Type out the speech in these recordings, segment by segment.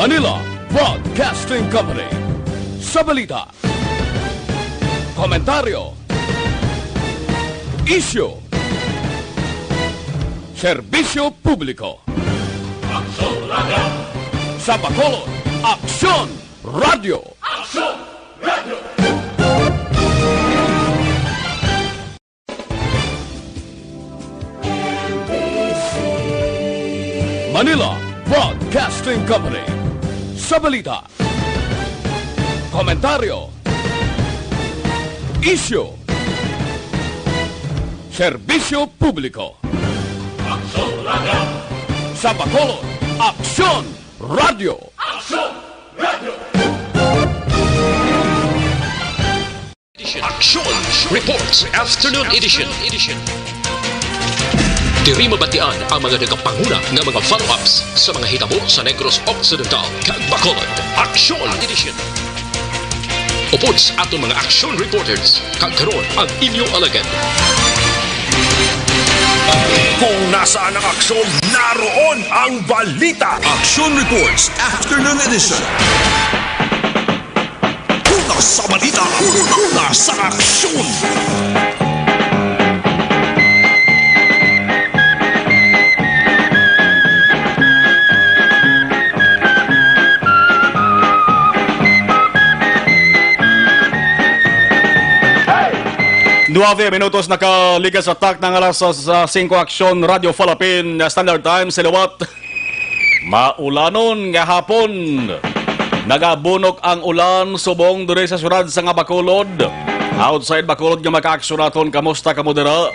Manila Broadcasting Company. Sa balita, komentaryo, isyu, serbisyo publiko. Aksyon Radio! Sa Bacolod, Aksyon Radio! Aksyon Radio! Manila Broadcasting Company. Sa balita, komentaryo, isyu, serbisyo publiko. Aksyon Radio! Sa Bacolod, Aksyon Radio! Aksyon Radio! Aksyon Reports Afternoon Edition. Diri mabatian ang mga nagapanguna nga mga follow-ups sa mga hitabo sa Negros Occidental kag Bacolod. Aksyon Edition. Upod sa atong mga action reporters, kag karon ang inyong alagad. Kung nasaan ang aksyon, naroon ang balita. Action Reports Afternoon Edition. Una sa balita, una sa aksyon. Nueve minutos nakaligas sa tak ng alas 5 Aksyon Radio Philippine Standard Time silawat. Maulanon nga hapon. Nagabunok ang ulan subong diri sa syudad sa nga Bacolod. Outside Bacolod nga maka-aksyon naton, kamusta kamudera?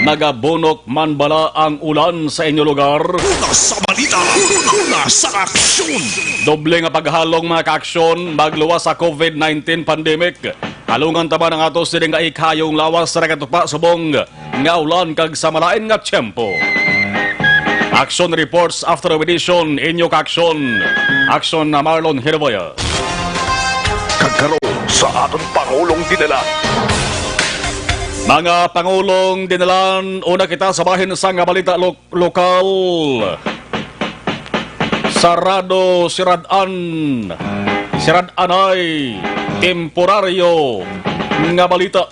Nagabunok man bala ang ulan sa inyo lugar? Una sa balita, una sa aksyon. Doble nga paghalong mga ka-aksyon magluwas sa COVID-19 pandemic. Halungan taba ng atos sining nga ikayong lawas sa nakatupa subong nga ulan kag sa malain nga tiyempo. Action Reports After Edition, inyo ka-aksyon. Aksyon na Marlon Hirboya. Kagkaroon sa atong Pangulong dinala. Mga Pangulong dinalan, una kita sa bahin sa nga balita lokal. Sarado Siradanay, temporaryo nga balita.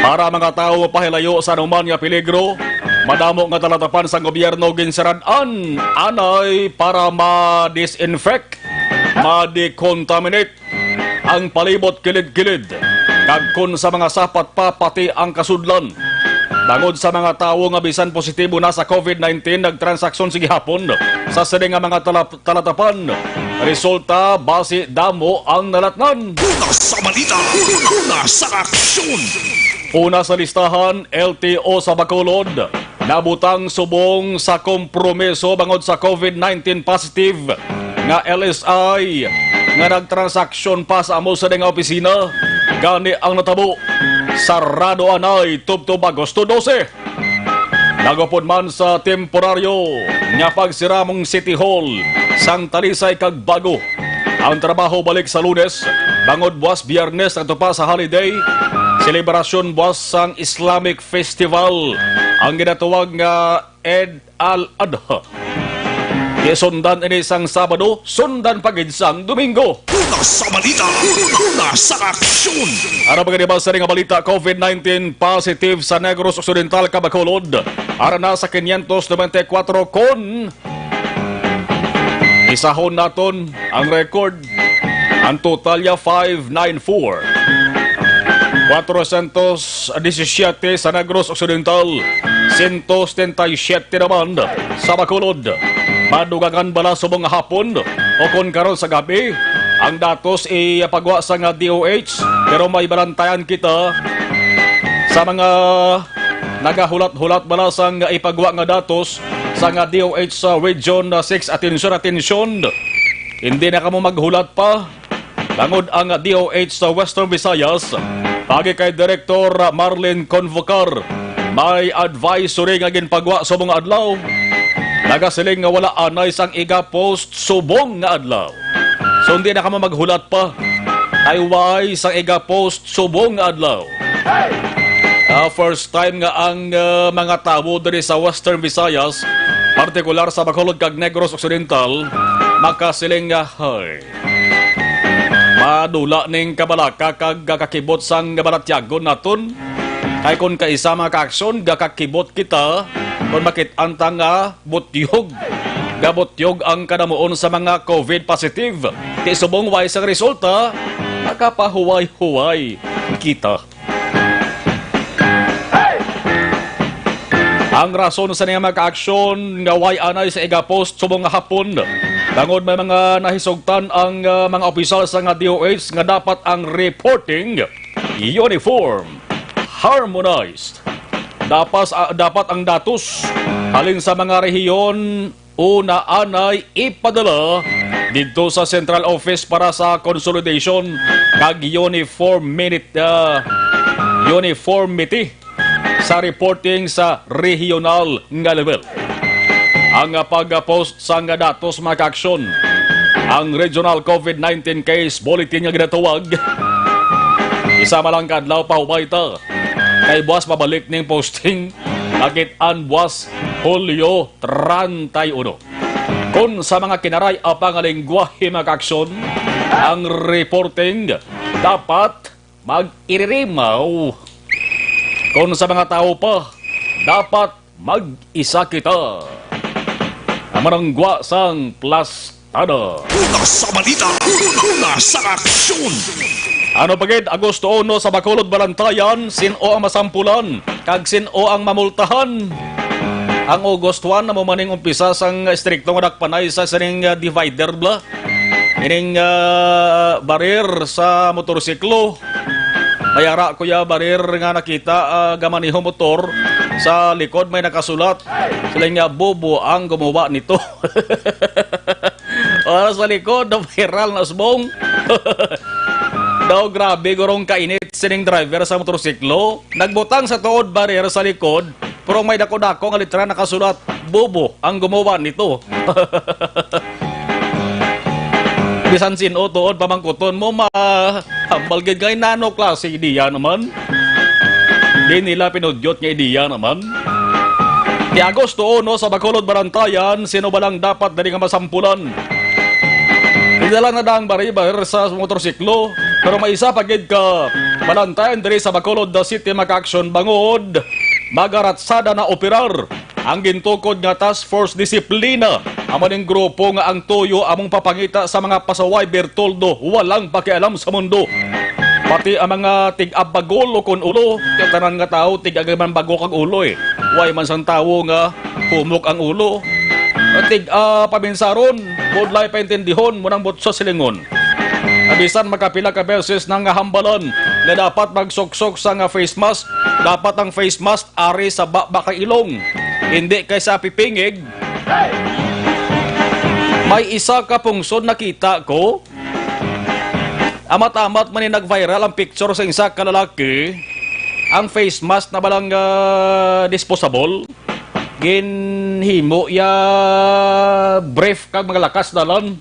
Para mga tao pahilayo sa anuman nga peligro, madamo nga talatapan sa gobyerno ginsiradan anay para ma-disinfect, ma-decontaminate ang palibot kilid-kilid. Kagkon sa mga sapat pa pati ang kasudlan. Bangod sa mga tao nga bisan positibo na sa COVID-19 nagtransaksyon sige hapon sa sining nga mga talatapan. Resulta base damo ang nalatnan. Una sa balita, una sa aksyon. Una sa listahan, LTO sa Bacolod. Nabutang subong sa kompromiso bangod sa COVID-19 positive nga LSI nga nagtransaksyon pa sa amo sa nga opisina. Gani ang natabo. Sarado anay tubtob Agosto 12. Nagapod man sa temporaryo nga pagsiramong City Hall sang Talisay kag Bago. Ang trabaho balik sa Lunes, bangod buwas Biyernes at pa sa holiday. Selebrasyon buwas sang Islamic Festival ang ginatuwag nga Eid al-Adha. Sundan ini sang Sabado, sundan pagid sang Domingo. Una sa balita, una sa aksyon. Ara mga sa nga balita, COVID-19 positive sa Negros Occidental, Bacolod. Ara na sa 594 kon. Isahon naton ang record. Ang totalya 594. 417 sa Negros Occidental, 177 naman sa Bacolod. Madugangan bala subong hapon o kon karon sa gabi ang datos ipagwa sa nga DOH, pero may balantayan kita sa mga nagahulat-hulat bala sa nga ipagwa nga datos sa nga DOH sa Region 6. Atensyon, hindi na kamo maghulat pa. Bangod ang DOH sa Western Visayas, pagi kay Director Marlene Convocar, may advisory nga ginpagwa sa mga adlaw. Nagasiling nga wala anay sang iga-post subong nga adlaw. So hindi na kamo maghulat pa. Ay why sang iga-post subong nga adlaw. First time nga ang mga tao diri sa Western Visayas partikular sa Bacolod kag Negros Occidental, makasiling nga hay. Madula ning kabalaka kag kakibot sang balatyagon naton. Kay kung kaisa mga kaaksyon, gakakibot kita, kung makitanta nga butyog. Gabutyog ang kadamuon sa mga COVID positive. Di subong way sa resulta, nakapahuway-huway kita. Ang rason sa niya mga-aksyon nga way anay sa igapost subong nga hapon. Tangod may mga nahisugtan ang mga opisyal sa nga DOH nga dapat ang reporting uniform, harmonized. Dapat ang datos halin sa mga rehiyon una anay ipadala dito sa Central Office para sa consolidation kag uniformity sa reporting sa regional nga level. Ang pag-post sa nga datos mga kaaksyon, ang Regional COVID-19 Case Bulletin nga ginatawag, isa malang kadlaw pa humayta, kay buwas pabalik ning posting, nakitaan buwas Hulyo 31. Kung sa mga kinaray apang lingwahe mga kaaksyon, ang reporting dapat mag-iririmaw. Kung sa mga tao pa, dapat mag-isa kita. Amarangwa sang plastada. Una sa balita, una sa aksyon. Ano pagid Agosto 1 sa Bacolod Balantayan, sino ang masampulan, kag sino ang mamultahan. Ang August 1 na maning umpisa sang strikto nga dakpanay sa sining divider bla. Ining barir sa motorsiklo. Mayara kuya barir nga nakita gamaniho motor sa likod may nakasulat. Sila nga bobo ang gumawa nito. Sa likod na viral na subong. Daw grabe gurong kainit sining driver sa motorsiklo. Nagbutang sa tuod barir sa likod pero may dako-dako nga litra nakasulat bobo ang gumawa nito. Bisan sino tuod pamangkuton mo hambal gid kay nano klase ideya naman. Di nila pinudyot nga ideya naman. Di Agosto 1 sa Bacolod Barantayan, sino ba lang dapat dali nga masampulan? Pinadala na daang baribar sa motorsiklo, pero may isa pagid ka Balantayan diri sa Bacolod City maka-aksyon bangod. Magaratsada na operar ang gintukod nga Task Force Disiplina. Amaning grupo nga ang tuyo among papangita sa mga pasaway bertoldo walang pakialam sa mundo. Pati ang mga tig-abagol o kun ulo, yung tanan nga tao tig-agaman bago kag ulo eh. Way man sang tao nga humok ang ulo. Pabinsaron, budlay paintindihon mo ng butso silingon. Abisan makapila ka beses nang hambalan na dapat magsuksok sa nga face mask. Dapat ang face mask ari sa baka ilong, hindi kay sa pipingig. May isa ka pungsod nakita ko. Amat-amat man nag-viral ang picture sa isa ka lalaki. Ang face mask na balang disposable. Ginhimo ya brief kag mga lakas dalan.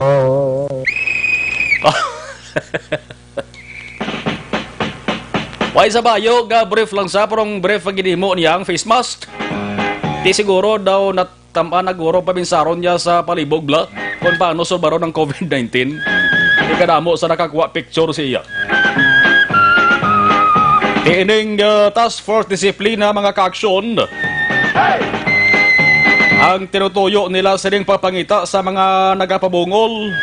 Why sa bayo ga brief lang sa parang brief ang ginhimo niya ang face mask. Di siguro daw natampa naguro pabinsaron niya sa palibog bla kung paano sulbaro ng COVID-19. Di kadamo sa nakakuha picture siya. Ining Task Force Disiplina mga kaaksyon. Ang tinutuyo nila sining papangita sa mga nagapabungol.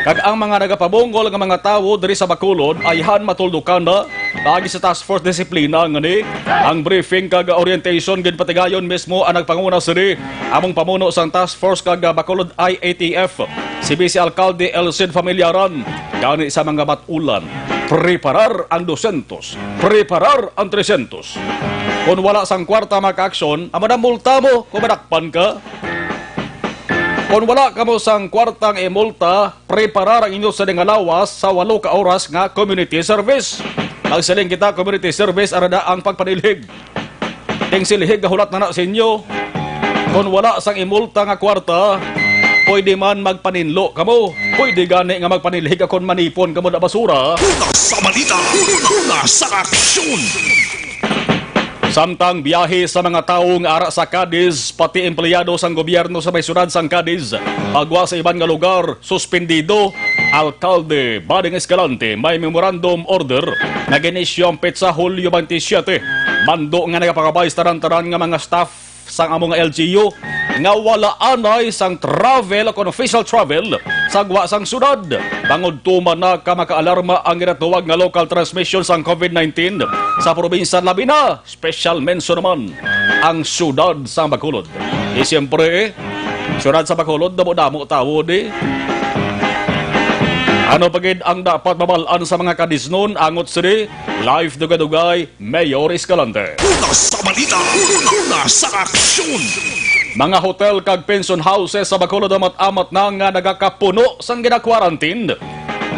Kag ang mga nagapabungol ng mga tao diri sa Bacolod ay han matuldukan na bagi sa Task Force Disiplina ngani ang briefing kag orientation gid patigayon mismo ang nagpanguna sini among pamuno sang Task Force kag Bacolod IATF si Vice Alcalde Elcid Familiaran gani sa mga batulan. Preparar ang 200, preparar ang 300. Kung wala sang kwarta maka-aksyon, amo na multa mo kung madakpan ka. Kung wala ka mo sang kwartang emulta, preparar ang inyo sa lawas sa 8 ka oras nga community service. Magsaling kita community service arada ang pagpanilhig. Ting silhig gahulat na sa inyo. Kung wala sang emulta nga kwarta, pwede man magpaninlo kamo. Pwede gani nga magpanilhig akon manipon kamo na basura. Una sa balita, una sa aksyon. Samtang biyahe sa mga taong ara sa Cadiz, pati empleyado sang gobyerno sa may syudad sang Cadiz, pagwa sa ibang nga lugar, suspendido. Alkalde Bading Escalante may memorandum order na ginisyo ang petsa Hulyo 27. Mando nga nagapakabay taran-taran nga mga staff sang among LGU nga wala anay sang travel o official travel sagwa sang syudad. Bangod tuman na ka makaalarma ang ginatuwag nga local transmission sang COVID-19 sa probinsya labi na. Special mention naman ang syudad sang Bacolod. Siyempre, syudad sa Bacolod damo-damo tawo di. Ano pagid ang dapat mabalaan sa mga kadisnon angot sini live dugay-dugay Mayor Escalante. Una sa balita, una sa aksyon. Mga hotel kag pension houses sa Bacolod amat-amat na nga nagakapuno sang gina-quarantine.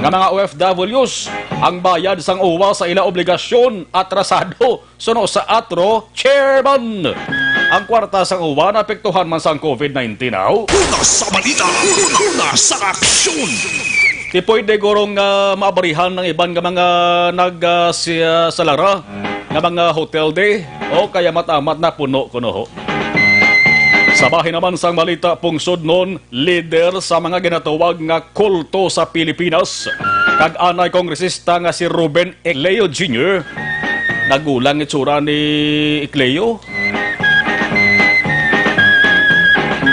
Nga mga OFWs, ang bayad sang uwa sa ila obligasyon atrasado suno sa atro chairman. Ang kwarta sang uwa naapektuhan man sang COVID-19 now. Una sa balita, una sa aksyon. Di pwede gurong maabarihan ng iban nga mga nagsalara nga mga hotel day o kaya matamat na puno kuno ho. Sa bahin naman sang balita pungsod nun, leader sa mga ginatawag nga kulto sa Pilipinas, kag anay kongresista nga si Ruben Ecleo Jr. Nagulang itsura ni Ecleo.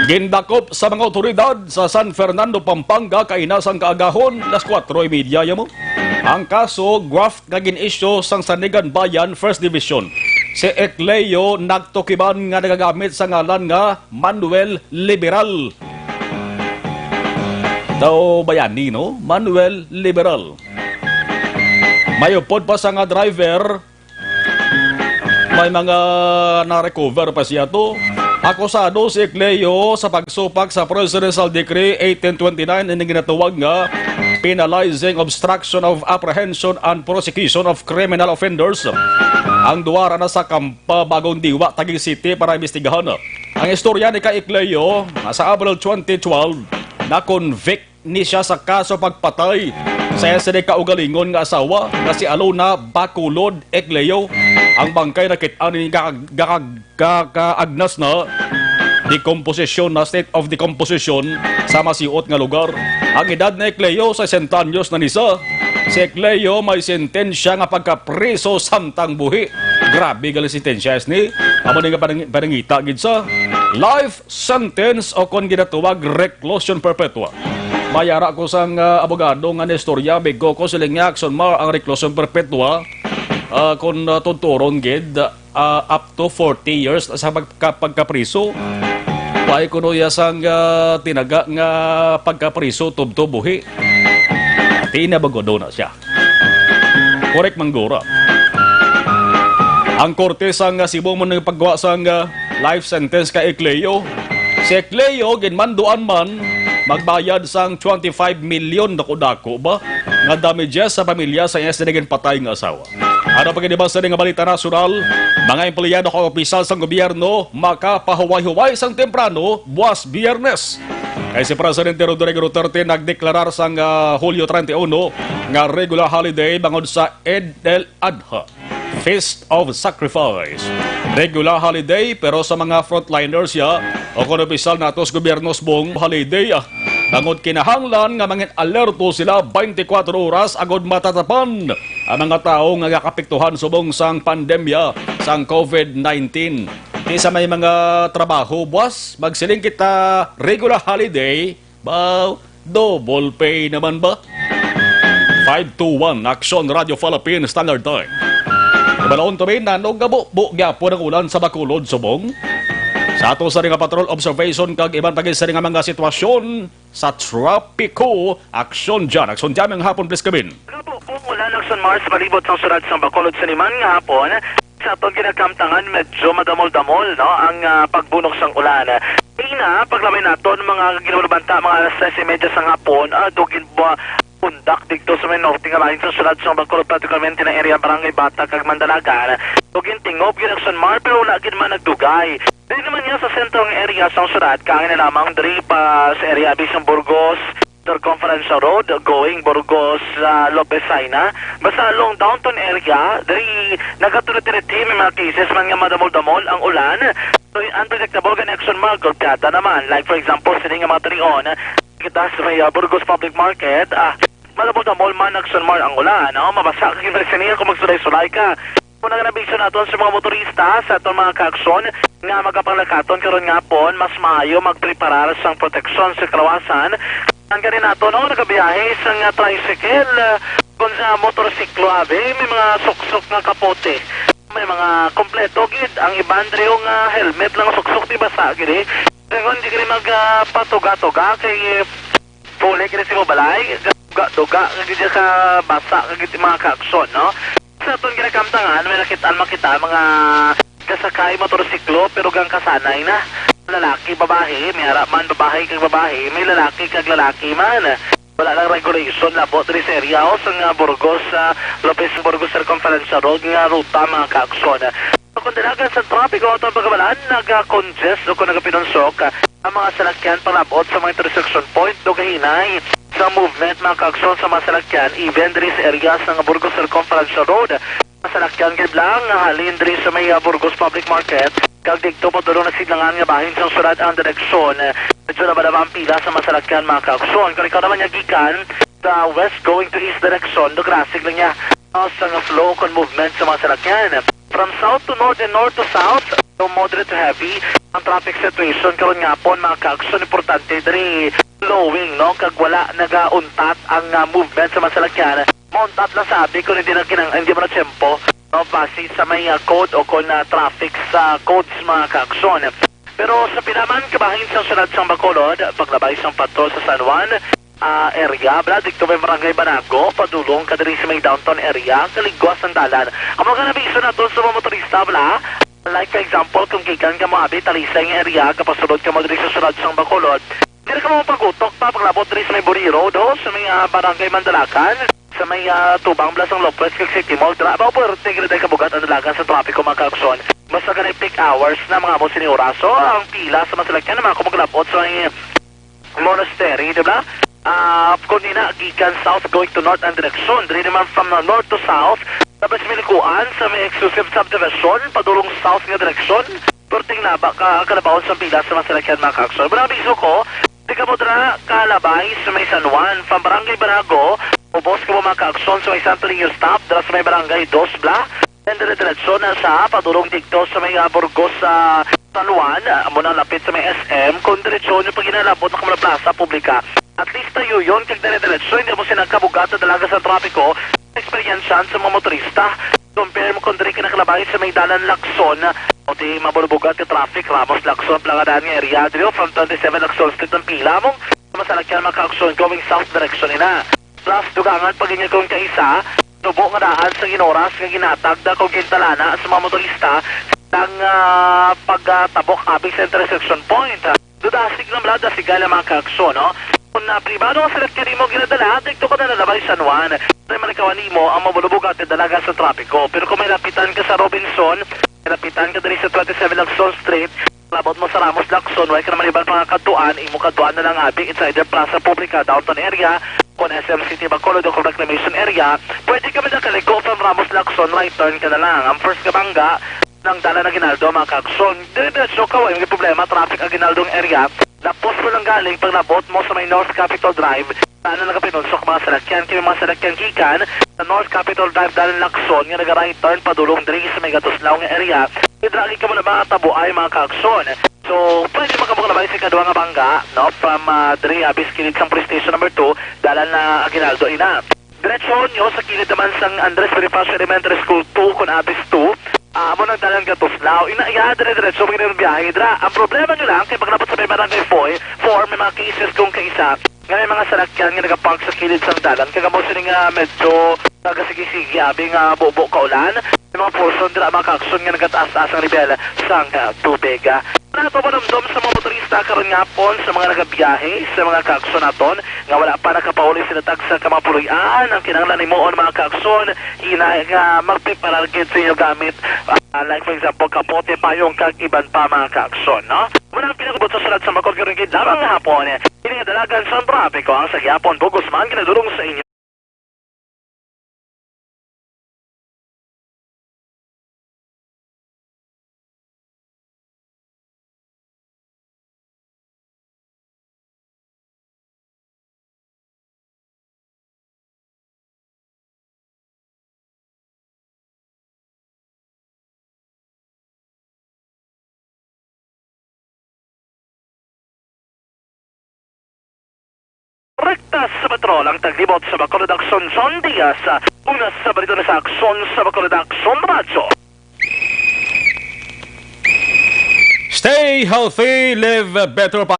Gindakop sa mga otoridad sa San Fernando, Pampanga, kainasang kaagahon, las 4:30 mo. Ang kaso, graft nga gin-issue sang Sanigan Bayan, 1st Division. Si Ecleo nagtukiban nga nagagamit sa ngalan nga Manuel Liberal. Daw bayani, no? Manuel Liberal. Mayupod pa sa nga driver, may mga na-recover pa siya to. Akusado si Ecleo sa pagsupak sa Presidential Decree 1829 na ginatawag nga Penalizing Obstruction of Apprehension and Prosecution of Criminal Offenders. Ang duwara na sa Kampa, Bagong Diwa, Taguig City para imbestigahan. Ang istorya ni ka Ecleo, sa April 2012, na-convict ni siya sa kaso pagpatay sa SND kaugalingon nga asawa na si Alona Bacolod Ecleo. Ang bangkay na kitaan ni kaagnas na decomposition na state of decomposition sa masiot nga lugar. Ang edad ni Ecleo sa 60 anyos na nisa. Si Ecleo may sentensya nga pagkapreso samtang buhi. Grabe gali sentensya ni. Amo nga panangita gid sa life sentence o kon ginatawag reclusion perpetua. Mayara ko sang abogado nga nestorya bigo ko siling nga action mar ang reclusion perpetua kung tuturon gid up to 40 years sa pagkapriso. Pay kuno ya sang tinaga nga pagkapriso tubtubuhi. Tinabagodo na siya. Korek manggura. Ang korte sang Cebu mo nang paggawa sang life sentence ka Ecleo. Si Ecleo ginmanduan man magbayad sang 25 million dako-dako ba nga damages sa pamilya sa iya sinigin patay nga asawa. Ano pagkidibasa nga balita nasyonal, mga empleyado o opisyal sang gobyerno makapahuway-huway sang temprano buwas Biyernes. Kay si Presidente Rodrigo Duterte nagdeklarar sang Hulyo 31 nga regular holiday bangod sa Eid al-Adha, Feast of Sacrifice. Regular holiday pero sa mga frontliners ya o kung opisyal natos gobyernos buong holiday bangod kinahanglan nga mangin alerto sila 24 oras agod matatapan ang mga tao nga kakapiktuhan subong sang pandemya sang COVID-19. Di sa may mga trabaho, boss, magsiling kita regular holiday, ba, double pay naman ba? 521 Action Radio Philippines Standard Time. Kabalaon to rin na nogabo gyapo ng ulan sa Bacolod subong. Sa ato sa ringa patrol observation kag ibang tagis sa ringa mga sitwasyon sa Tropico Action dyan. Action dyan ang hapon, please kabin. Kung ulan ng San Mars malibot sa syudad sa Bacolod sa Niman nga hapon, sa itong kinakamtangan medyo madamol-damol no, ang pagbunok sang ulan. Ina, paglamay nato mga ginabanta mga alas 3:30 sa hapon, dugin ba pundak dito sa may norte nga bahin sa syudad sa Bacolod, particularmente na area Barangay Bata kag Mandalagan. Dugin tingop gid ang San Mar pero wala gid man nagdugay. Dili naman niya sa sentrong area sa syudad, kain na lamang diri pa sa area Bisang Burgos, Circumferential Road going Burgos Lopez-Saina. Basta along downtown area, dari nagatuloy-tiriti may mga cases man nga madamol-damol ang ulan. So, unpredictable connection mark golpeada naman. Like for example, sila nga mga tarion, kita sa may Burgos Public Market, madamol-damol man action mark ang ulan. Mabasa ka kinasinihan kung magsulay-sulay ka. Muna nga nabisyo natin sa mga motorista sa itong mga kaaksyon nga magapanglakaton karon nga po, mas maayo magpreparar sa proteksyon sa kalawasan. Ang ganin nato, nagabiyahe sa nga tricycle, kung sa motorsiklo, may mga suksok nga kapote. May mga kompleto, gid. Ang iban yung helmet lang suksok, di basa, gid. Kung hindi ka rin magpatuga-tuga, kay puli ka rin si Mobalay, tuga-tuga, gid ka basa, gid mga kaaksyon, no? Sa itong ginakamtangan, may makita mga kasakay motorsiklo, pero gang kasanay na. Lalaki, babae, may harap man babae kag babae, may lalaki kag lalaki man. Wala lang regulation, labot rin sa area o sa Burgos, Lopez Burgos Circumferential Road, nga ruta mga kaaksyon. Kung dalagan sa traffic o itong pagkabalaan, nag-congest o kung nag-pinonsok, ang mga salakyan palabot sa mga intersection point, do kahinay sa movement mga kaaksyon sa mga salakyan, even rin sa area sa Burgos Circumferential Road. Masalakyan gid lang halin diri sa may Burgos Public Market kag dikto padulong na sidlangan nga bahin sa sulad ang direksyon. Medyo na ba ang pila sa masalakyan mga kaaksyon. Kung ikaw naman niya gikan sa west going to east direction, do grasig lang niya sa nga flow kon movement sa masalakyan. From south to north and north to south, so moderate to heavy ang traffic situation karon nga po mga kaaksyon. Importante diri flowing, no, kag wala nagauntat ang movement sa masalakyan. Montat lang sabi kung hindi mo na tiyempo, no, base sa may code o kung traffic sa codes mga kaaksyon. Pero sa pinaman kabahin sa sunod sa Bacolod, paglabay sa patrol sa San Juan area, dito may barangay Banago, padulong ka diri sa may downtown area, kaligwas ang dalan. Ang mga nabiso na doon sa mga motorista, like for example, kung kikan ka mo abi, talisay ng area, kapasunod ka mo diri sa sunod sa Bacolod, hindi ka mo pagutok pa, paglabot diri sa may Buri Road, sa may barangay Mandalakan, sa may Tubang Blasang Lopez, kag City Mall, ba po, tingin na kabugat ang dalagan sa trapiko mga kaaksyon. Basta ganay peak hours na mga mo sinioraso, ang pila sa masalakyan na mga kumaglabot sa may monastery, di ba? Kung gikan south going to north ang direksyon, diri naman from north to south, tapos milikuan sa may exclusive subdivision, padulong south nga direksyon, pero tingnan ba kalabawon sa pila sa masalakyan mga kaaksyon. Marabiso ko, di ka mo dra kalabay sa may San Juan, from Barangay Banago, ubos ka mo mga kaaksyon sa may Santo Niño stop, dara sa may Barangay Dosbla, and dire-diretso na sa padulong dikto sa may Burgos sa San Juan, muna lapit sa may SM, kung diretso nyo pag inalabot na kamala plaza publika. At least tayo yun, kag dire-diretso, hindi mo sinagkabugat na dalaga sa trapiko, experiencean sa mga motorista. Compare mo kung diri ka nakalabay sa may dalan Lacson, o di mabulubugat ka traffic, Ramos Lacson, Plangadaan nga area, dito from 27 Lacson Street ng pila mong masalakyan mga kaaksyon going south direction na. Plus, dugangan pag ganyan kong kaisa, tubo nga daan sa ginoras nga ginatag na kong kintalana sa mga motorista ng pagtabok abing sa intersection point. Dudasig na mula, dasigal ang mga kaaksyon, no? Kung pribado ang salakyan mo ginadala, dito ka na nalabay San Juan. May malikawan mo ang mabulubugat at dalaga sa trapiko. Pero kung may lapitan ka sa Robinson, may lapitan ka din sa 27 Lacson Street, labot mo sa Ramos Lacson, wala ka naman ibang pangakatuan, imo katuan na lang abing inside the Plaza Publica, downtown area, kung SM City Bacolod o Reclamation area, pwede ka man nakaliko from Ramos Lacson, right turn ka na lang. Ang first kabangga ng dala na Ginaldo, mga kaaksyon, dire-diretso ka, may problema, traffic ang Ginaldong area, lapos mo lang galing pag nabot mo sa may North Capitol Drive, saan na nakapinunsok mga salakyan, kaya mga salakyan kikan, sa North Capitol Drive, dalan Lacson, nga nag-right turn, padulong diri sa may Gatuslaw nga area, idragi ka mo na mga tabuay, mga kaaksyon. So, pwede makabukalabay sa kadwa nga bangga, no, from diri, abis kilid sa Police Station number 2, dalan na Aguinaldo ina. Diretso nyo sa kilid naman sang Andres Bonifacio Elementary School 2, kung abis 2, amo nang dalan Gatuslaw, dire-diretso mo ginang biyahe, dra. Ang problema nyo lang, kaya paglapot sa may barangay 4, may mga cases kung kaisa, nga may mga salakyan nga nagapunk sa kilid sang dalan, kaya mo sining medyo nagasigi-sigi, abing bubo ka ulan, may mga portion dira mga kaaksyon nga nagataas-taas ang rebel sang tubig. Natopanomdom sa mga motorista karon nga pon sa mga nagabiyahe sa mga kaakson naton nga wala pa nakapauli sinatag sa kamapuloy-an ang kinahanglan nimuon mga kaakson nga magpiparargid sa inyo gamit like for example kapote payong kag iban pa mga kaakson no. Muna ang pinagubot sa sulat sa Bacolod karon gid lamang nga hapon ini nga dalagan sa trapiko ang sa gyapon bugos man ginadulong sa inyo. Rekta sa patrol ang taglibot sa Bacolod Akson Son Diaz una sa balito na sa Akson sa Bacolod Akson Radyo. Stay healthy, live better.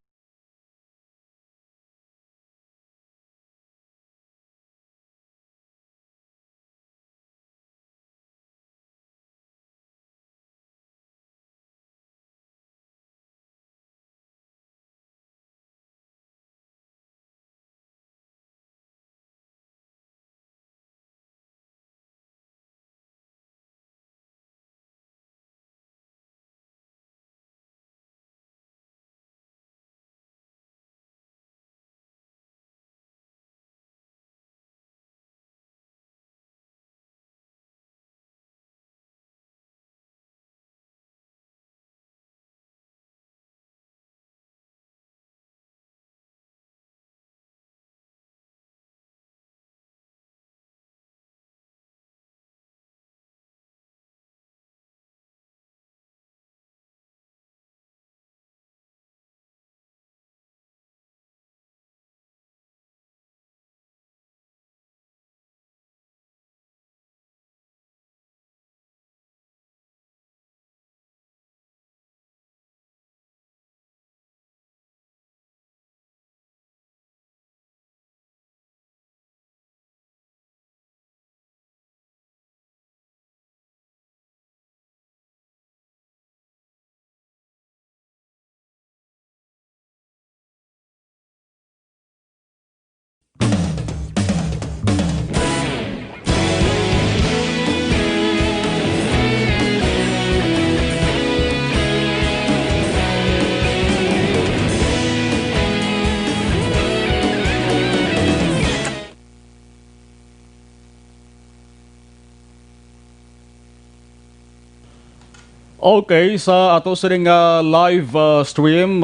Okay, sa ato sining live stream,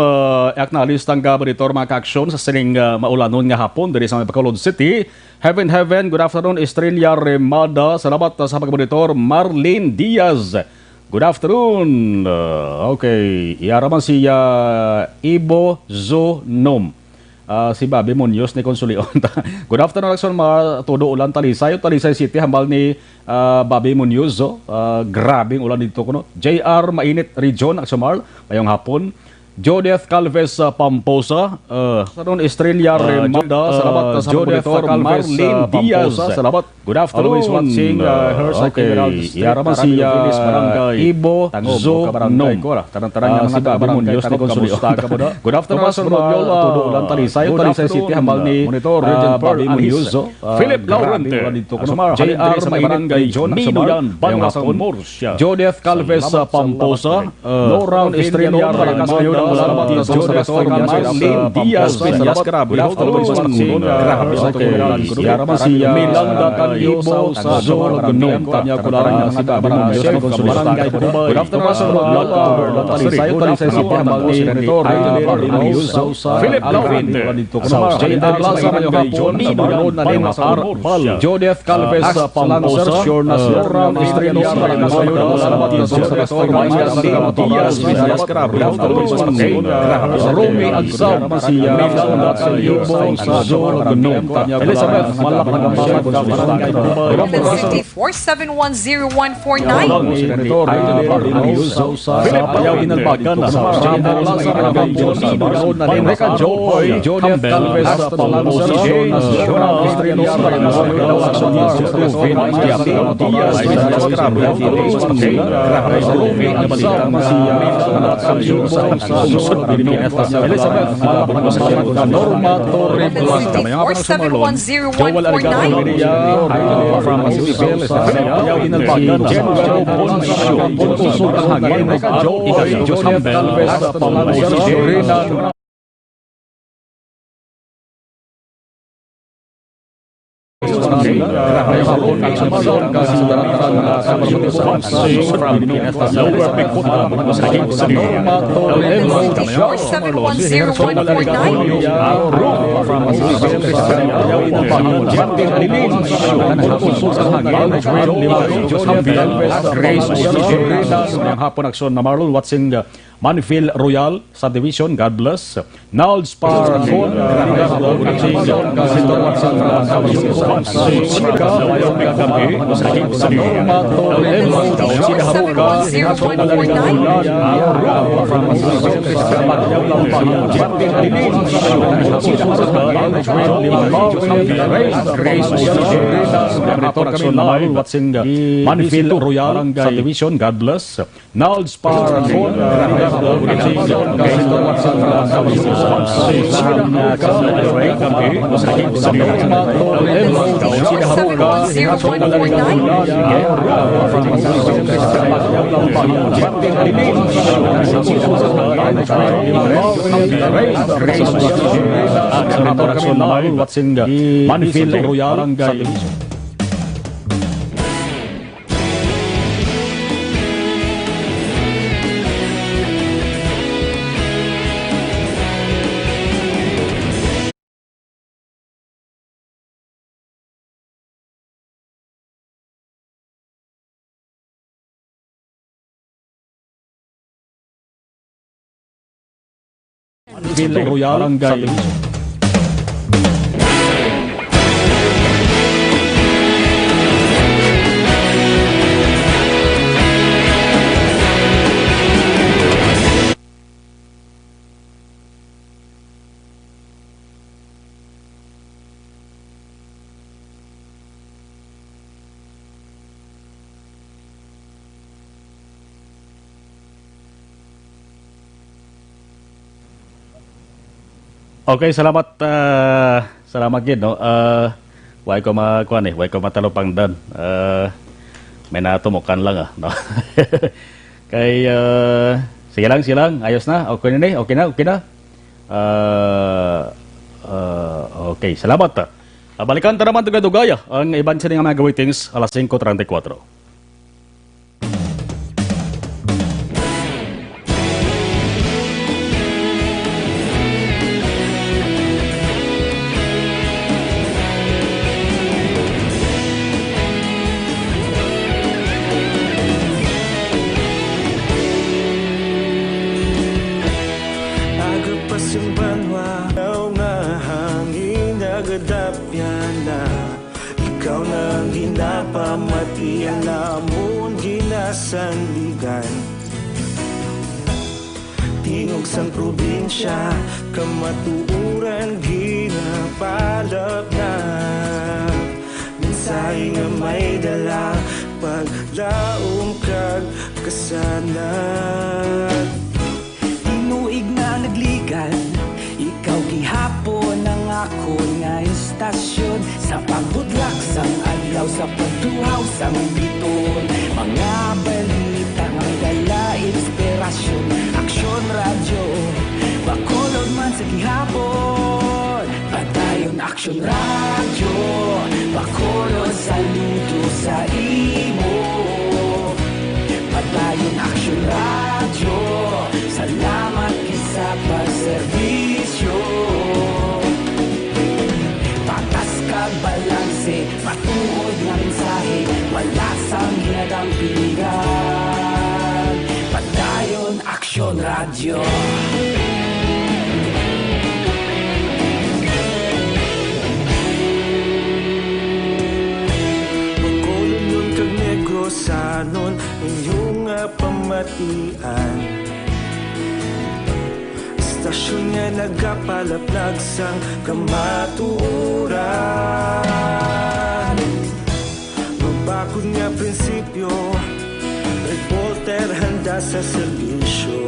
acknowledge ang monitor mga ka-aksyon sa sining maulanon nga hapon diri sa Bacolod City. Heaven, good afternoon, Estrella Remada. Salamat sa pag-monitor, Marlene Diaz. Good afternoon. Okay, iaraman si Ibo Zonom. Si Bobby Munoz ni Consulion. Good afternoon, Akson, mga todo ulan Talisay. Talisay City, hambal ni Bobby Munoz. Grabing ulan dito kuno. JR Mainit Region, Aksomar, mayong hapon. Jodeth Calves Pamposa, Sanon Estrella Remada, salamat sa monitor, Marlene Diaz, salamat. Good afternoon, always watching her sa Emeralds Street, Yaraman si Ibo Zonom. Tarang-tarang si Bobby Munoz ni Consulion. Good afternoon, sa mga todo ulan Talisay, Talisay City, hambal ni Bobby Munoz. Philip Laurent, JR Mainit Region, Minuyan, mayong hapon. Jodeth Calves Pamposa, Laurent Estrella Remada, salamat sa Dr. Marlene Diaz Peñas Grabe. Grabe sa Kailan. Yaraman si Milanda Calibo sa Zorgonom. Tanya ko lang si Bobby Munoz ng Consulion. Good afternoon sa mga Talisay. Talisay City, hambal ni Bobby Munoz. Philip Laurent. J.R. Plaza mayong hapon. Maroon na rin Arbal. Jodeth Calves Pamposa. Laurent Estrella Remada. Salamat sa Dr. Marlene Diaz Peñas Grabe. Romy Agsam, siya sa Yubong sa Zoragunom, Elizabeth Malakagamat, Barangay Dubai, 764-710-149. Philip Ayaw Inalbagan, Enrica Joy, Joniet Calves, Palangsa, Norma Torre Blanca, Joel Algado, Ayaw Inalbagan, General Boncio, Usog ang Hangin, Joy, Joniet Calves, Palangsa, Renan, hapon aksyon na Marlon Watsing Manfield Royal Subdivision, God bless. Nalds Par Phone, Manfield Royal Subdivision, God bless. Nalds Par Phone, Manfield Royal Subdivision. Royal Subdivision. Okay, salamat salamat gid no. Way ko makuan way ko matalupang dan. May natumukan lang no. Kay sige lang, ayos na. Okay na ni, okay na. Okay, salamat. Balikan ta naman tugadugaya ang iban sa nga mga gawitings alas 5:34. Ikaw nang ginapamati, alamon ginasandigan. Tingog sang probinsya, kamatuuran ginapalap na. Minsay nga may dala, paglaom kag kasanat. Tinuig na nagligan, ikaw gihapon ang ako nga istasyon. Sa pagbudlak sang adlaw, sa pagtuhaw sang biton. Mga balita nga dala inspirasyon. Aksyon radyo, Bacolod man sa gihapon. Padayon Aksyon radyo, Bacolod saludo sa imo. Padayon Aksyon radyo, salamat isa pagserbisyo. Patas kag balanse, matuod nga mensahe, wala sang hinadang piligan. Padayon Aksyon Aksyon Radio. Pagkulong kag negosanon inyong pamatian. Stasyon nga nagapalaplag sang kamatuuran. Mabakod nga prinsipyo, reporter handa sa serbisyo.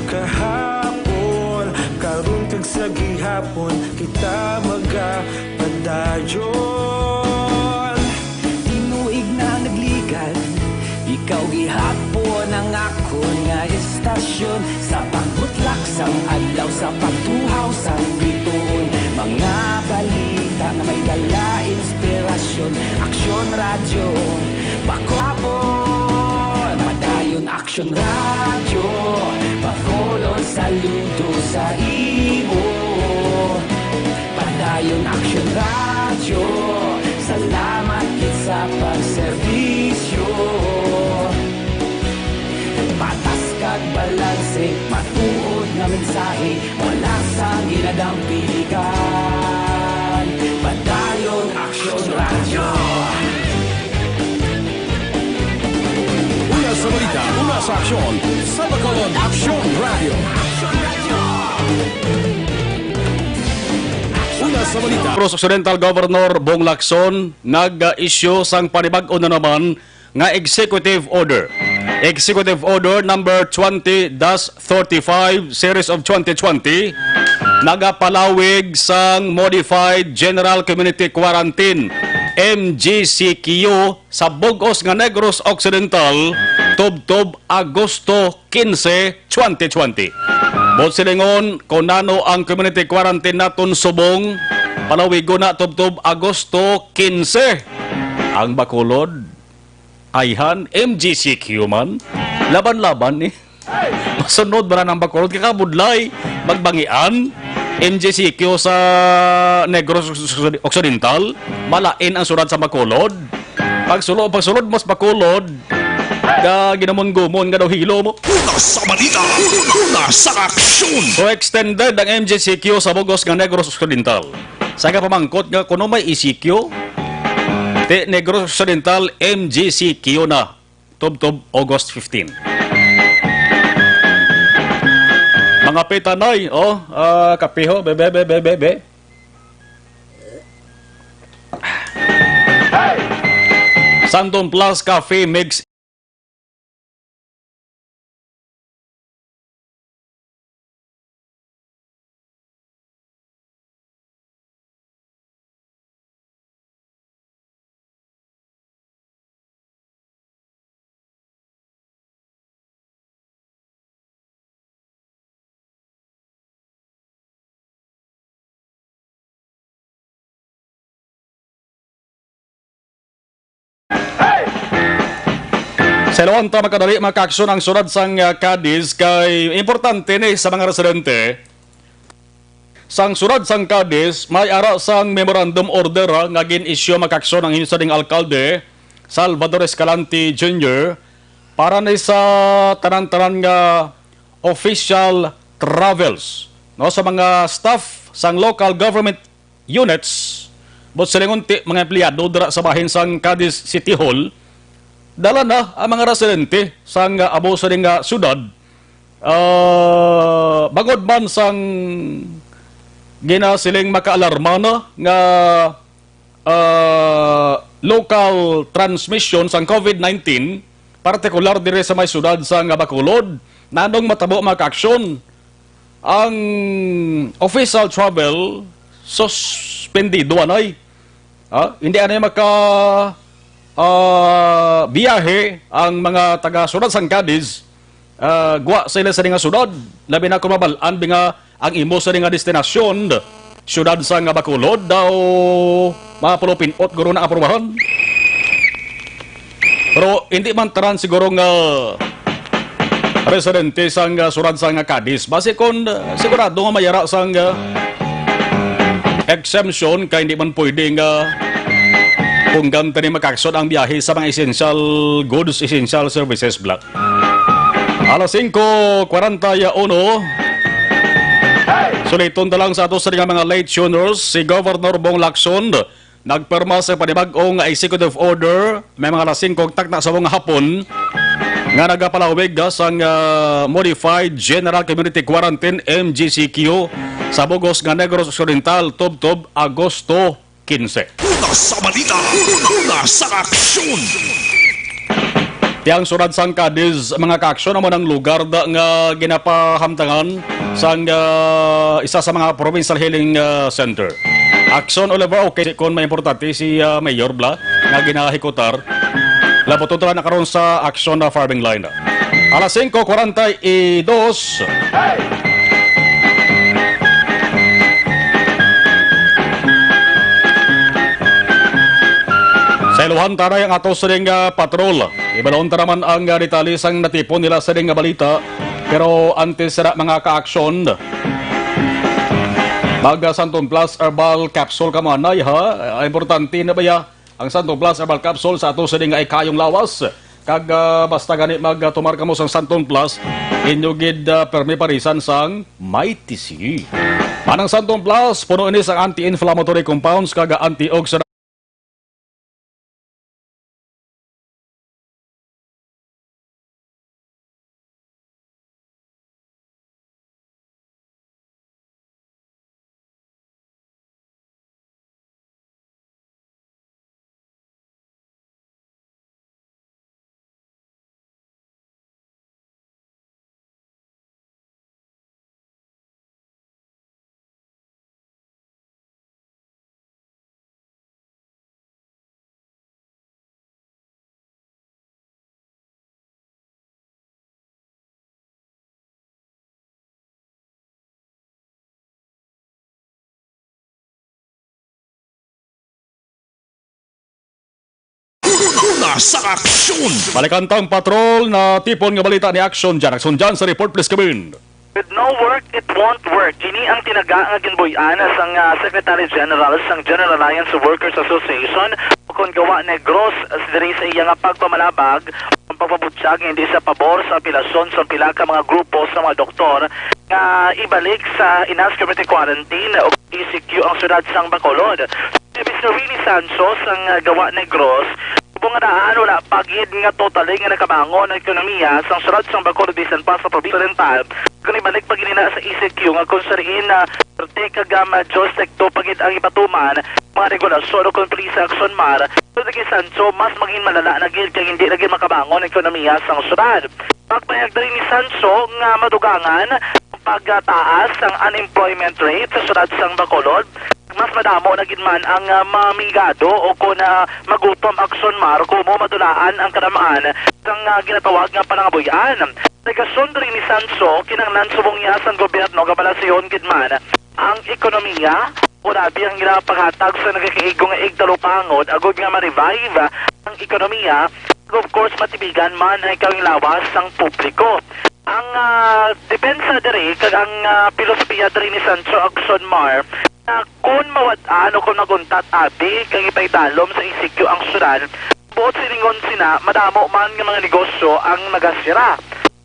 Kahapon, karun kag sa gihapon, kita magapadayon. Tinuig na nagligan, ikaw gihapon ang ako nga istasyon. Sa pagbutlak sang adlaw, sa pagtuhaw sang bituon, mga balita na may dala inspirasyon. Aksyon Radio, Bacolod, padayon Aksyon Radio. Bacolod, saludo sa imo. Padayon Aksyon Radio, salamat kit sa pagserbisyo. Patas kag balanse, matuod na mensahe, wala sa ginadampilikan. Padayon Aksyon Radio. Una sa balita, una sa aksyon, sa Bacolod Aksyon Radio. Una sa balita. Negros Occidental Governor Bong Lacson nag-issue sang panibag-o na naman nga Executive Order. Executive Order number 20-35 Series of 2020 nagapalawig sang Modified General Community Quarantine MGCQ sa bugos nga Negros Occidental tubtob Agosto 15, 2020. Bot silingon kung nano ang community quarantine naton subong palawigo na tubtob Agosto 15. Ang Bacolod ayhan MGCQ man laban-laban ni masunod ba na ng Bacolod kakabudlay magbangian MGCQ sa Negros Occidental malain ang surat sa Bacolod pagsulod mas Bacolod ka ginamon-gumon nga daw hilo mo. Una sa balita, una sa aksyon. So extended ang MGCQ sa bugos nga Negros Occidental. Sa pamangkot nga kuno may ECQ te Negros Occidental MGCQ na tubtob August 15. Mga petanay, kapiho, bebe. Santon Plus Cafe Mix sa ilawang ta makadali makaaksyon ang surad sang Cadiz kay importante ni sa mga residente. Sang surad sang Cadiz may ara sang memorandum order nga gin-issue makaaksyon ang hinsa ding alkalde Salvador Escalante Jr. para ni sa tanan-tanan nga official travels no sa mga staff sang local government units bot silingon ti mga empleyado dira sa bahin sang Cadiz City Hall. Dala na ang mga residente sang abo sa ding syudad bagod man sang ginasiling makaalarma na nga local transmission sang COVID-19 partikular dire sa may syudad sang Bacolod nanong matabo makaaksyon ang official travel suspendido anay hindi anay biyahe ang mga taga-sunod sang Cadiz guwa sila sa nga sunod labi na kumabalaan binga ang imo sa nga destinasyon syudad sang Bacolod daw mapulupinot guro na aprobahan pero hindi man taran siguro nga residente sang sunod sang Cadiz base kon sigurado nga mayara sang exemption kay hindi man pwede nga kung ganito rin makakson ang biyahe sa mga essential goods, essential services block. Alas 5:41. Suliton na lang sa ato sa mga late tuners, si Governor Bong Lacson nagperma sa panibag-ong executive order may mga alas 5 takna sa mga hapon nga nagapalawig sang Modified General Community Quarantine MGCQ sa Bugos nga Negros Occidental tubtob Agosto 15. Una sa balita, una sa aksyon. Tiyang surad sang Cadiz, mga kaaksyon naman ang lugar nga ginapahamtangan sang isa sa mga provincial healing center. Aksyon Oliver, okay, kung may importante si Mayor Bla nga ginahikutar, labototra na karon sa aksyon na farming line. Alas 5:42. Sa iluhan taray ang ato sa patrol. Ibalon naman ang detalye sang natipon nila sa balita. Pero antes sa mga ka-aksyon, Santon Plus Herbal Capsule ka manay ha. Importante na ba ya ang Santon Plus Herbal Capsule sa ato sa ay kayong lawas. Kag basta gani magtumar ka mo sang Santon Plus, inyo gid permi parisan sang Mighty C. Manang Santon Plus, puno ini sang anti-inflammatory compounds kag antioxidant. Una sa aksyon. Balikantang patrol na tipon nga balita ni Action Jan. Action Jan sa report, please come in. With no work, it won't work. Kini ang tinaga nga ginbuy-an sang Secretary General sang General Alliance Workers Association kung gawa Negros diri sa iya nga pagpamalabag ang pagpabutyag hindi sa pabor sa apelasyon sa pila ka mga grupo sa mga doktor nga ibalik sa Inas Community Quarantine o ECQ ang syudad sang Bacolod. Si Mr. Willie Sancho sang gawa Negros kung nga wala pagid nga totally nga nakabangon ang ekonomiya sang syudad sang Bacolod bisan pa sa probinsya Oriental kung ibalik pag na sa ECQ nga kung sariin na kagama Diyos sekto pagid ang ipatuman mga regulasyon o kung sa Action Mar so kay Sancho mas maging malala na gid kay hindi naging makabangon ang ekonomiya sang syudad. Pagpayag din ni Sancho nga madugangan pagtaas ang unemployment rate sa syudad sang Bacolod mas madamo na gidman ang mamigado o kung magutom Action Mar kung madulaan ang kanamaan sang ginatawag nga panangabuyan. Negasyon rin ni Sancho kinanglan subong niya sang gobyerno kabalasyon gidman ang ekonomiya o labi ang ginapaghatag sa nagkakaigong igtalupangod agod nga ma-revive ang ekonomiya of course matibigan man ay kawing lawas sang publiko. Ang depensa diri kag ang filosofiya diri ni Sancho Action Mar kung mawad-an o kung naguntat abi kang ipaydalom sa ECQ ang syudad, buot siningon sina, madamo man ng mga negosyo ang nagasira.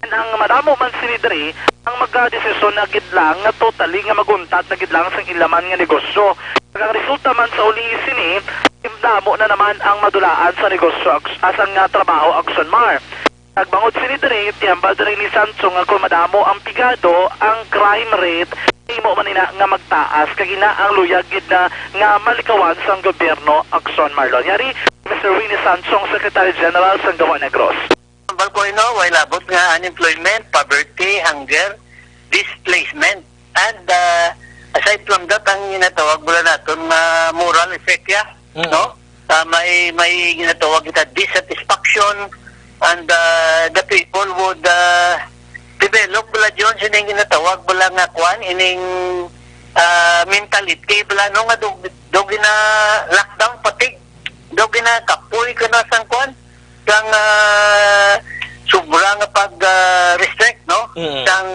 Ang madamo man sinidri, ang magdesisyon na gidlang na totally nga maguntat na gidlang sa ilaman nga negosyo. Ang resulta man sa uli sini, imdamo na naman ang madulaan sa negosyo asang trabaho Action Mar. Nagbangod sinidri, tiyambal diri ni Sancho nga kung madamo ang pigado, ang crime rate, imo man ina nga magtaas kagina ang luyag gid na nga malikawan sang gobyerno Action Marlon. Yari Mr. Winnie Sanchong, Secretary General sang Gawa Negros. Balcoino, way labot nga unemployment, poverty, hunger, displacement. And aside from that, ang ginatawag mula natin moral effect ya, no? May ginatawag kita dissatisfaction and the people would develop bala dyan sining ginatawag bala nga kwan ining mentality bala no nga dog na lockdown patig dog na kapoy ka na sang kwan sang sobra nga pag restrict no sang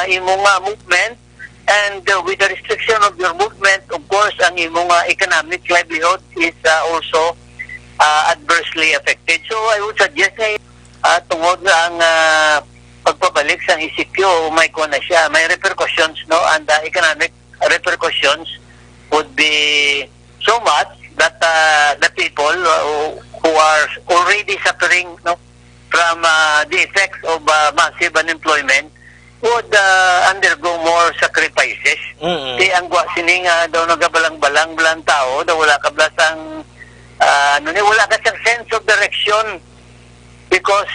imong movement and with the restriction of your movement of course ang imong economic livelihood is also adversely affected. So I would suggest nga tungod ang pagpabalik sa ECQ, may kuha na siya, may repercussions, no, and economic repercussions would be so much that the people who are already suffering, no, from the effects of massive unemployment would undergo more sacrifices. Di ang gwa sininga daw nagabalang-balang bilang tao, daw wala ka blasang wala ka siyang sense of direction because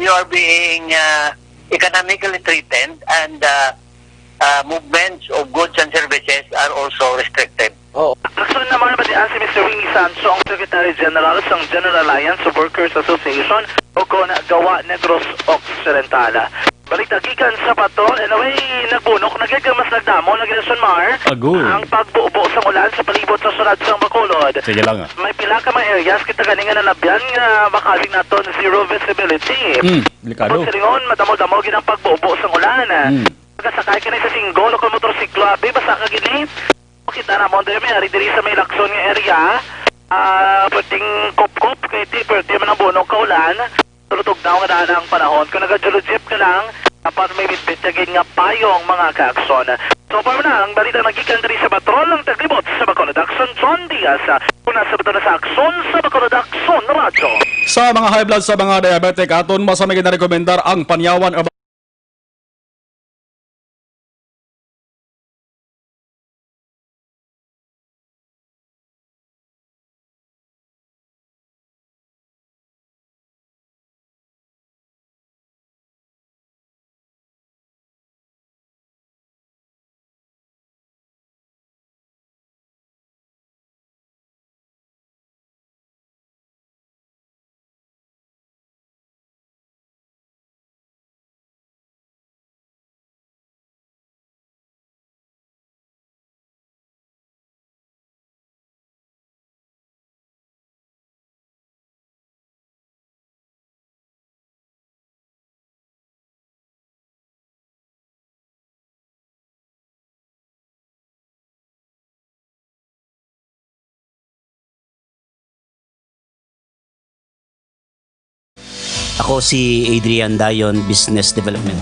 you are being economically threatened and movements of goods and services are also restricted. Actually naman badian si Mr. Winnie Sancho, ang Secretary General sa General Alliance of Workers Association o kung gawa Negros Occidental. Balik-tagikan sa patrol, anyway, nagbunok, nagigamas nagdamo, nagreson Mar, ang pagbuubo sa ulan sa palibot sa Surad sang Bacolod. Sige lang May pila ka mga areas, kita ganingan na labyan nga makaling naton zero visibility. Delikado. Kung silingon, madamo-damo ginang pagbuubo sa ulan. Pagkasakay ka na sa singgol o kung motorsiklo, abi, basta ka gini. Kita na mo, may diri sa may lakson nga area, pwedeng kop-kop, kaya di pwede man ang bunok ka ulan. Tulutog na nga na ang panahon. Kung nag-julujip ka lang, dapat may bitbitagin nga payong mga kaakson. So, para na, ang balita nagikan diri sa patrol ng taglibot sa Bacolod Action, John Diaz. Una sa bato na sa akson sa Bacolod Action, Radyo. Sa mga high blood, sa mga diabetic, aton masamig na rekomendar ang Panyawan Ako si Adrian Dayon, Business Development.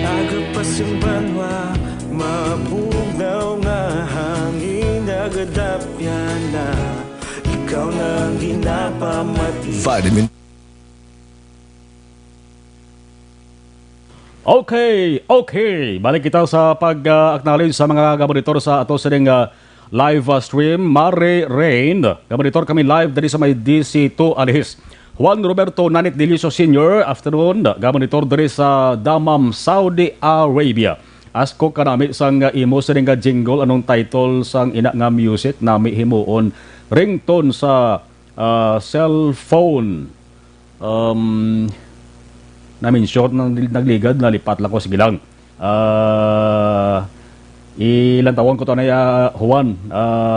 Agapas yung banwa, mapugnaw nga hangin, agadapya na ikaw na ang ginapamati. Vitamin. Okay. Balik kita sa pag-acknowledge sa mga gabonitor sa ato sa live stream. Mare Rain, gabonitor kami live dari sa may DC2 Alihis. Juan Roberto Nanit Diliso Sr. Afternoon, gabonitor dari sa Dammam, Saudi Arabia. Asko kanami sang imo sa nga jingle, anong title sang ina nga music nami himuon ringtone sa cellphone. Namin short nagligad, nalipat lang ko, sige lang. Ilang tawon ko to na Juan,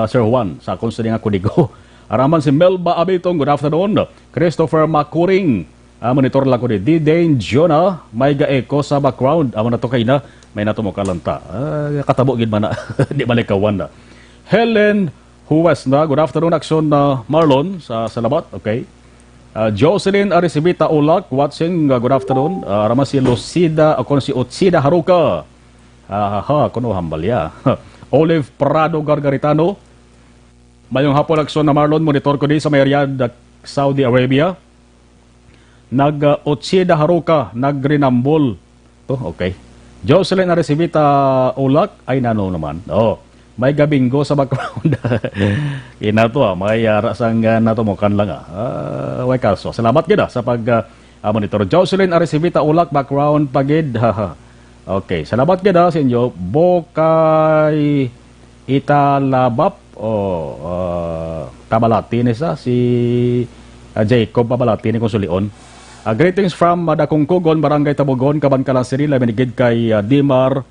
Sir Juan, sa akong sa nga kudigo. Araman si Melba Abitong, good afternoon. Christopher Makuring, monitor lang ko di. Dane Jonah, may ga-echo sa background. Amo na to kay na, may nato mo kalanta. Katabo gid man na, di malikawan na. Helen Huwes na, good afternoon, Action Marlon sa Salamat, okay. Jocelyn Arisibita Ulak, watching, good afternoon. Rama si Lucida, ako si Otsida Haruka. Kuno hambal ya. Olive Prado Gargaritano. Mayong hapon, Action na Marlon, monitor ko din sa may Riyadh, Saudi Arabia. Otsida Haruka, nagrinambol. Okay. Jocelyn Arisibita Ulak, ay nano naman. May gabingo sa background. Ina to may rasang nato mo kan lang way kaso. Salamat gid sa pag monitor. Jocelyn Arisibita Ulak, background pagid. Okay, salamat gid sa inyo. Bokay Italabap Tabalati sa si Jacob Babalati ni Konsulion. Greetings from Dakungkugon, Barangay Tabogon, Kabankalan City, laminigid kay Dimar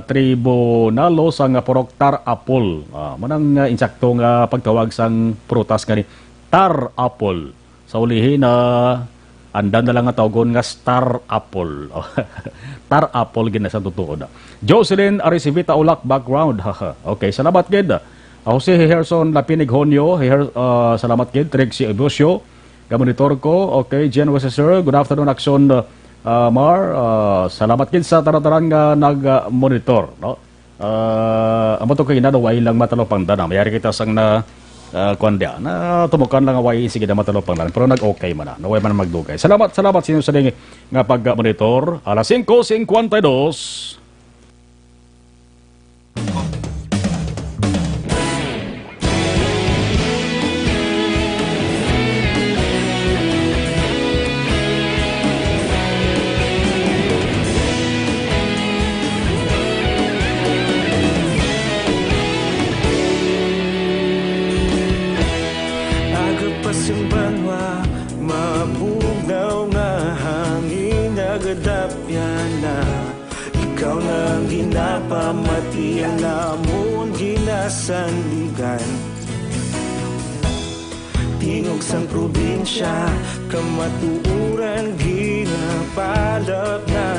Tribunalo sang Purok Tar Apple. Manang insakto nga pagtawag sang prutas nga ni Tar Apple. Sa ulihin na andan na lang nga tawgon nga star apple. Star apple gina sa totoo na. Jocelyn Arisivita Ulak background. Okay, salamat gid. Jose Herson Lapinig Honyo, salamat gid. Trixie Ebusio, gamonitor ko. Okay, Jen Sir, good afternoon Action Mar. Salamat gid sa taran-taran nga nag-monitor, no? Amo to kay way lang matalopang dana. Mayari kita sang na kuandya na tumukan lang away sige na matalopang dana. Pero nag-okay man na. Naway man magdugay. Salamat sinyo sa ding nga pag-monitor. Alas 5:52. Simbanwa, mabugaw nga hangin nagadapya na. Ikaw nang ginapamati ang namon ginasandigan. Tingog sang probinsya, kamatuuran ginapalap na.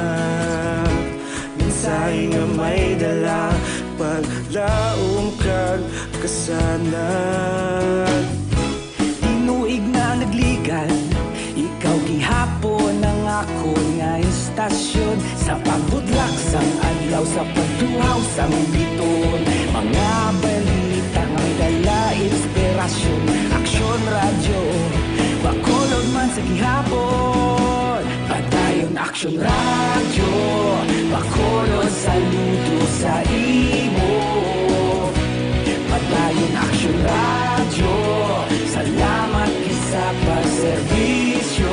Minsay nga may dala, paglaom kag kasanan. Tinuig na nagligan, ikaw gihapon ang ako nga istasyon. Sa pagbudlak sang adlaw, sa pagtuhaw sang biton. Mga balita nga dala inspirasyon. Aksyon radyo, bakulog man sa gihapon. Padayon aksyon radyo, bakulog saludo sa imo. Padayon aksyon radyo, salamat sa pagserbisyo.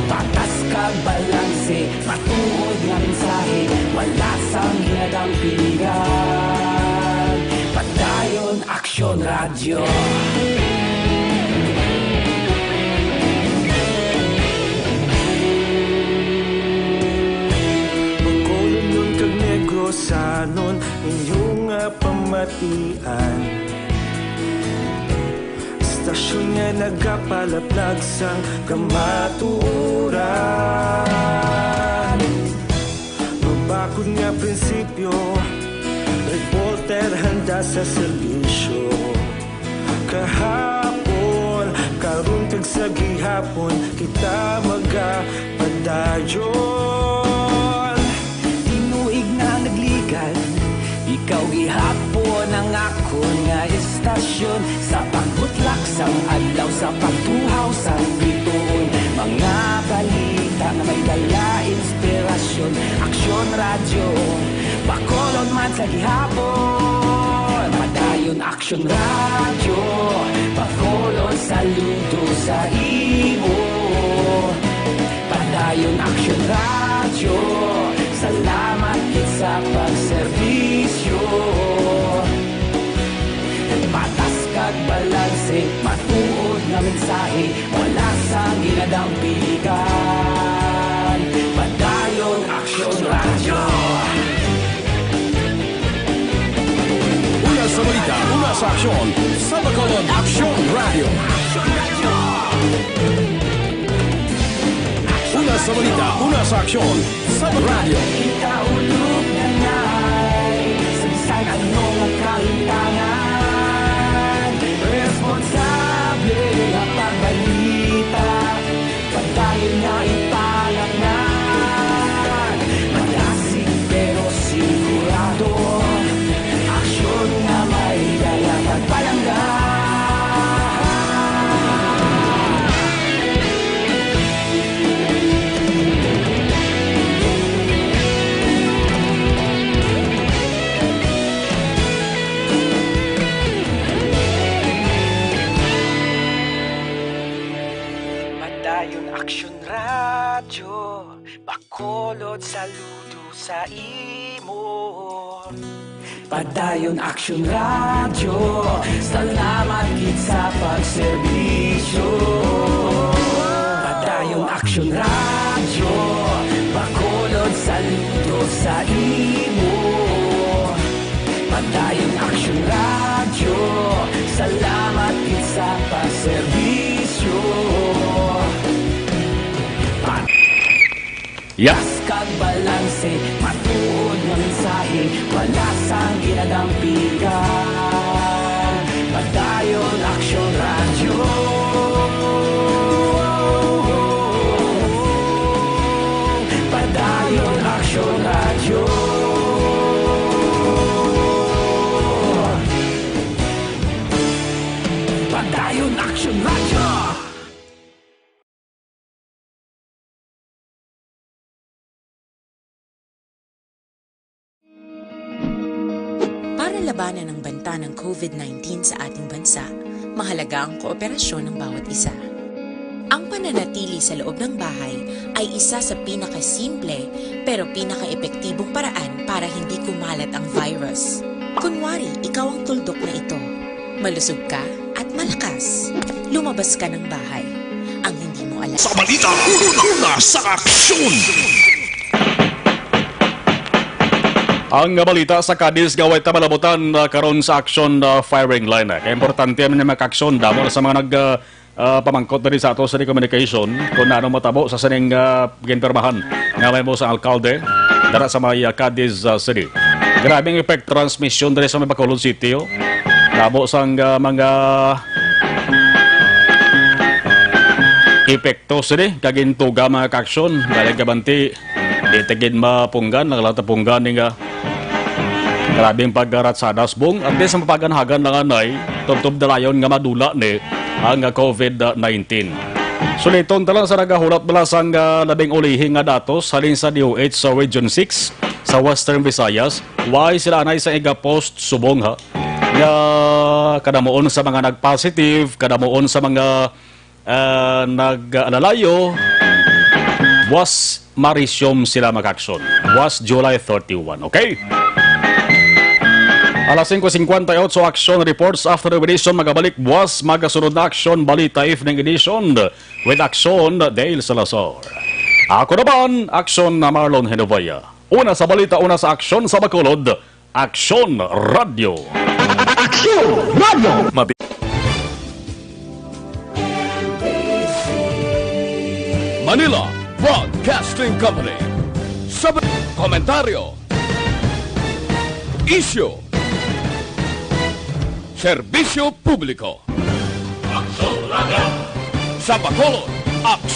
Patas kag balanse, matuod nga mensahe, wala sang hinadang piligan. Padayon aksyon radyo. Bakulong nun kag negosanon, inyong pamatian. Stasyon nga nagapalaplag sang kamaturan. Mabakod nga prinsipyo, reporter handa sa serbisyo. Kahapon, karun kag sa gihapon, kita magapadayon. Tinuig na nagligan, ikaw gihapon ang ako nga istasyon. Sa pagbutlak sang adlaw, sa pagtuhaw sang biton. Mga balita na may dala inspirasyon. Aksyon radyo, bakolon man sa gihapon. Padayon aksyon radyo, bakolon saludo sa imo. Padayon aksyon radyo, salamat sa pagserbisyo. Patas kag balanse, matuod nga mensahe, wala sang ginadang piligan. Padayon aksyon radyo. Una sa balita, una sa aksyon, sa Bacolod Aksyon Radio. Una sa balita, una sa aksyon, sa radio. Ikaulog na ngay, sagsay anong ang kahintangan. Responsable ang pagbalita, pagdayon na ipalaknan. Malasig pero sigurado, aksyon na may dala pagpalanggan. Aksyon radyo, bakolod saludo sa imo. Padayon aksyon radyo, salamat gid sa pagserbisyo. Padayon aksyon radyo, bakolod saludo sa imo. Padayon aksyon radyo, salamat gid sa pagserbisyo. Yeah. Kag balanse, matuod nga mensahe, wala sang ginadampigan. Padayon Aksyon Radio. Padayon Aksyon Radio. Padayon Aksyon Radio. Para labanan ang banta ng COVID-19 sa ating bansa, mahalaga ang kooperasyon ng bawat isa. Ang pananatili sa loob ng bahay ay isa sa pinakasimple pero pinaka-epektibong paraan para hindi kumalat ang virus. Kunwari, ikaw ang tuldok na ito. Malusog ka at malakas. Lumabas ka ng bahay. Ang hindi mo alam. Sa balita, una sa aksyon! Ang balita sa Cadiz gaway ta malabutan karon sa action firing line. Kaya importante man yung mag-aksyon damo sa mga pamangkot na rin sa ato sa communication kung ano matabo sa saning ginpermahan nga may mo sa alkalde dara sa may Cadiz City. Grabing effect transmission diri sa may Bacolod City. Damo sang mga epekto sini kagintuga mga kaksyon galing kabanti di tigid mapunggan naglata punggan nga grabing paggarat sa dasbong at di sa mapaganhagan ng anay tubtob dalayon nga madula ni ang COVID-19. Suliton talang sa nagahulat balasang labing ulihin nga datos halin sa DOH sa Region 6 sa Western Visayas. Why sila anay sa iga-post subong ha nga kadamuon sa mga nag-positive, kadamuon sa mga nag-alalayo was Marisyom sila mag-aksyon. Was July 31. Okay? Alas 5:58 action reports after the edition magabalik was magasunod na action balita evening edition with action Dale Salazar. Ako naman, action na Marlon Henovaya. Una sa balita, una sa action sa Bacolod, Action Radio. Action Radio! Manila Broadcasting Company. Komentaryo. Issue. Serbisyo publiko. Sa Bacolod, Action